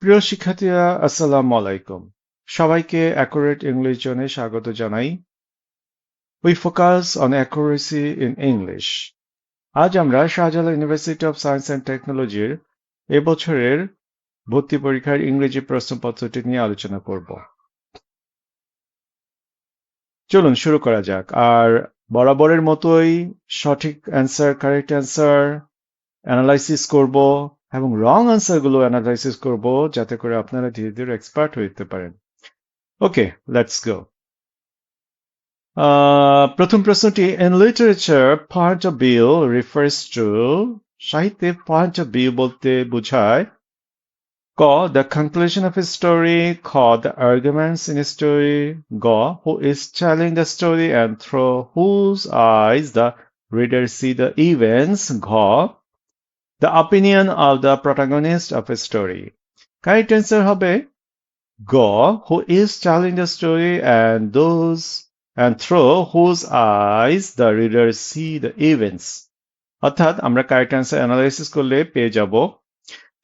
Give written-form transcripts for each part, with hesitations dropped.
প্রিয় শিক্ষার্থীরা, আসসালামু আলাইকুম। সবাইকে অ্যাকুরেট ইংলিশ জোনে স্বাগত জানাই। We focus on accuracy in English. আজ আমরা Shahjalal university of science and টেকনোলজির এবছরের ভর্তি পরীক্ষার ইংরেজি প্রশ্নপত্রটি নিয়ে আলোচনা করব। চলুন শুরু করা যাক। আর বরাবরের মতোই সঠিক অ্যান্সার, কারেক্ট অ্যান্সার অ্যানালাইসিস করব এবং রং অ্যান্সারগুলো অ্যানালাইসিস করব, যাতে করে আপনারা ধীরে ধীরে এক্সপার্ট হতে পারেন। ওকে, লেটস গো। প্রথম প্রশ্নটি, in literature point of view refers to, সাহিত্যে point of view বলতে বোঝায় ক the conclusion of a story, খ the arguments in a story, গ who is telling the story and through whose eyes the reader see the events, ঘ the opinion of the protagonist of a story. Correct answer হবে গ who is telling the story and through whose eyes the reader see the events. অর্থাৎ আমরা correct answer analysis করলে পেয়ে যাব,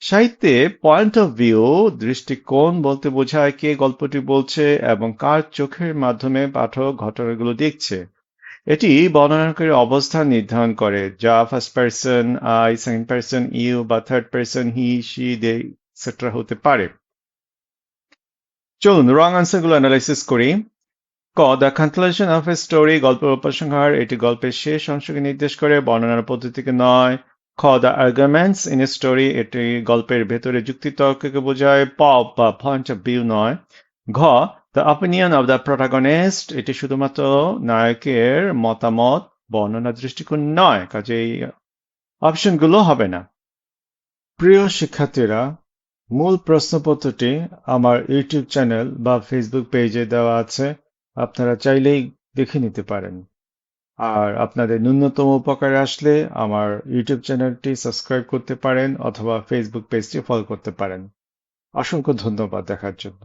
সাহিত্যে point of view দৃষ্টিকোণ বলতে বোঝায় কে গল্পটি বলছে এবং কার চোখের মাধ্যমে পাঠক ঘটনাগুলো দেখছে। এটি বর্ণনাকারীর অবস্থান নির্ধারণ করে, যা first person I, second person you বা third person he, she, they etcetera হতে পারে। চলুন রং আনসারগুলো অ্যানালাইসিস করি। ক the conclusion of a story, গল্পের উপসংহার, এটি গল্পের শেষ অংশকে নির্দেশ করে, বর্ণনার পদ্ধতিকে নয়। খ the arguments in a story, এটি গল্পের ভেতরে যুক্তিতর্ককে বোঝায়, বা পয়েন্ট অফ ভিউ নয়। ঘ the opinion of the protagonist, এটি শুধুমাত্র নায়কের মতামত, বর্ণনা দৃষ্টিকোণ নয়, কাজেই অপশনগুলো হবে না। প্রিয় শিক্ষার্থীরা, মূল প্রশ্নপত্রটি আমার ইউটিউব চ্যানেল বা ফেসবুক পেজে দেওয়া আছে, আপনারা চাইলেই দেখে নিতে পারেন। আর আপনাদের ন্যূনতম উপকারে আসলে আমার ইউটিউব চ্যানেলটি সাবস্ক্রাইব করতে পারেন অথবা ফেসবুক পেজটি ফলো করতে পারেন। অসংখ্য ধন্যবাদ দেখার জন্য।